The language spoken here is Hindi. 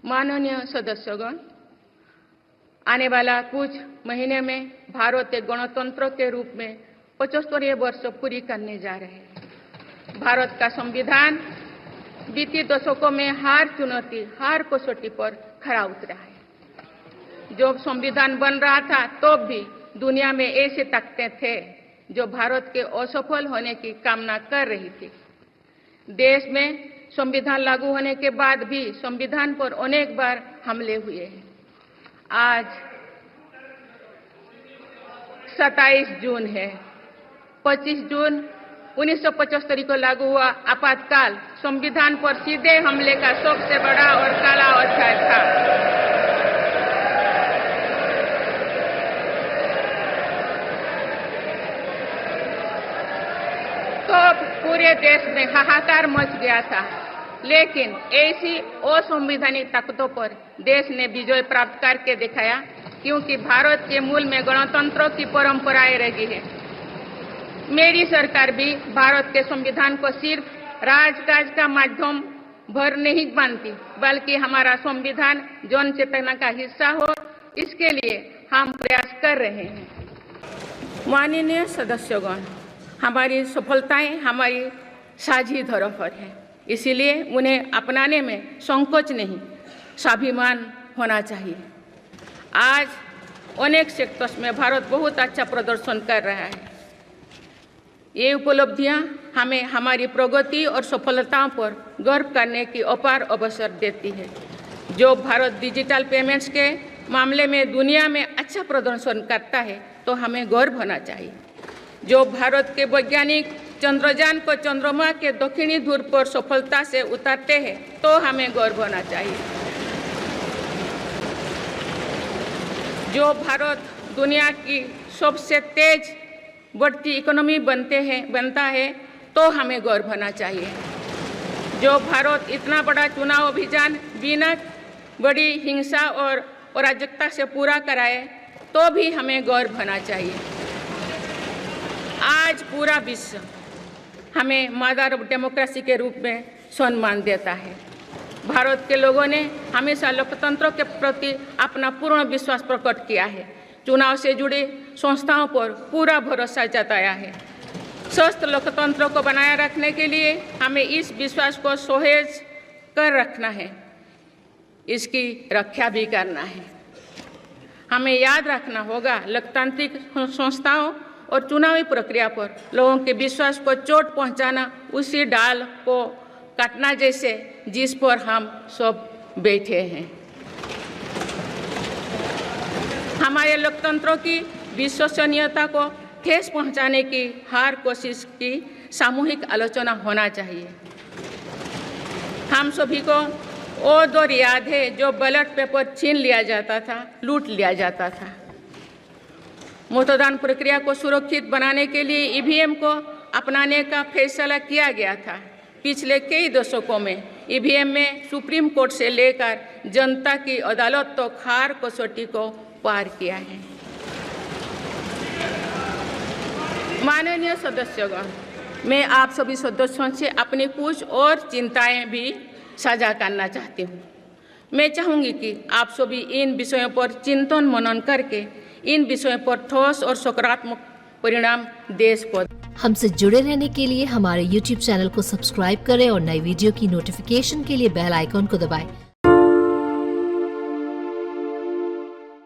माननीय सदस्यगण, आने वाला कुछ महीने में भारत एक गणतंत्र के रूप में 75वें वर्ष पूरी करने जा रहे हैं। भारत का संविधान बीती दशकों में हर कसौटी पर खरा उतरा है। जो संविधान बन रहा था तो भी दुनिया में ऐसे ताकतें थे जो भारत के असफल होने की कामना कर रही थी। देश में संविधान लागू होने के बाद भी संविधान पर अनेक बार हमले हुए हैं। आज 27 जून है। 25 जून 1975 को लागू हुआ आपातकाल संविधान पर सीधे हमले का सबसे बड़ा और काला अध्याय था। तो पूरे देश में हाहाकार मच गया था, लेकिन ऐसी असंवैधानिक ताकतों पर देश ने विजय प्राप्त करके दिखाया, क्योंकि भारत के मूल में गणतंत्र की परंपराएं रही है। मेरी सरकार भी भारत के संविधान को सिर्फ राजकाज का माध्यम भर नहीं मानती, बल्कि हमारा संविधान जन चेतना का हिस्सा हो, इसके लिए हम प्रयास कर रहे हैं। माननीय सदस्यगण, हमारी सफलताएं हमारी साझी धरोहर है, इसीलिए उन्हें अपनाने में संकोच नहीं, स्वाभिमान होना चाहिए। आज अनेक सेक्टर्स में भारत बहुत अच्छा प्रदर्शन कर रहा है। ये उपलब्धियां हमें हमारी प्रगति और सफलताओं पर गर्व करने की अपार अवसर देती है। जो भारत डिजिटल पेमेंट्स के मामले में दुनिया में अच्छा प्रदर्शन करता है तो हमें गर्व होना चाहिए। जो भारत के वैज्ञानिक चंद्रयान को चंद्रमा के दक्षिणी ध्रुव पर सफलता से उतारते हैं तो हमें गर्व होना चाहिए। जो भारत दुनिया की सबसे तेज बढ़ती इकोनॉमी बनता है तो हमें गर्व होना चाहिए। जो भारत इतना बड़ा चुनाव अभियान बिना बड़ी हिंसा और अराजकता से पूरा कराए तो भी हमें गर्व होना चाहिए। आज पूरा विश्व हमें मदर ऑफ डेमोक्रेसी के रूप में सम्मान देता है। भारत के लोगों ने हमेशा लोकतंत्र के प्रति अपना पूर्ण विश्वास प्रकट किया है। चुनाव से जुड़ी संस्थाओं पर पूरा भरोसा जताया है। स्वस्थ लोकतंत्र को बनाए रखने के लिए हमें इस विश्वास को सहेज कर रखना है, इसकी रक्षा भी करना है। हमें याद रखना होगा, लोकतांत्रिक संस्थाओं और चुनावी प्रक्रिया पर लोगों के विश्वास को चोट पहुंचाना उसी डाल को काटना जैसे जिस पर हम सब बैठे हैं। हमारे लोकतंत्रों की विश्वसनीयता को ठेस पहुंचाने की हर कोशिश की सामूहिक आलोचना होना चाहिए। हम सभी को वो दौर याद है जो बैलेट पेपर छीन लिया जाता था, लूट लिया जाता था। मतदान प्रक्रिया को सुरक्षित बनाने के लिए ईवीएम को अपनाने का फैसला किया गया था। पिछले कई दशकों में ईवीएम में सुप्रीम कोर्ट से लेकर जनता की अदालत तो हर कसौटी को पार किया है। माननीय सदस्यगण, मैं आप सभी सदस्यों से अपनी कुछ और चिंताएं भी साझा करना चाहती हूँ। मैं चाहूँगी कि आप सभी इन विषयों पर चिंतन मनन करके इन विषयों पर ठोस और सकारात्मक परिणाम देश को। हमसे जुड़े रहने के लिए हमारे YouTube चैनल को सब्सक्राइब करें और नई वीडियो की नोटिफिकेशन के लिए बेल आइकॉन को दबाएं।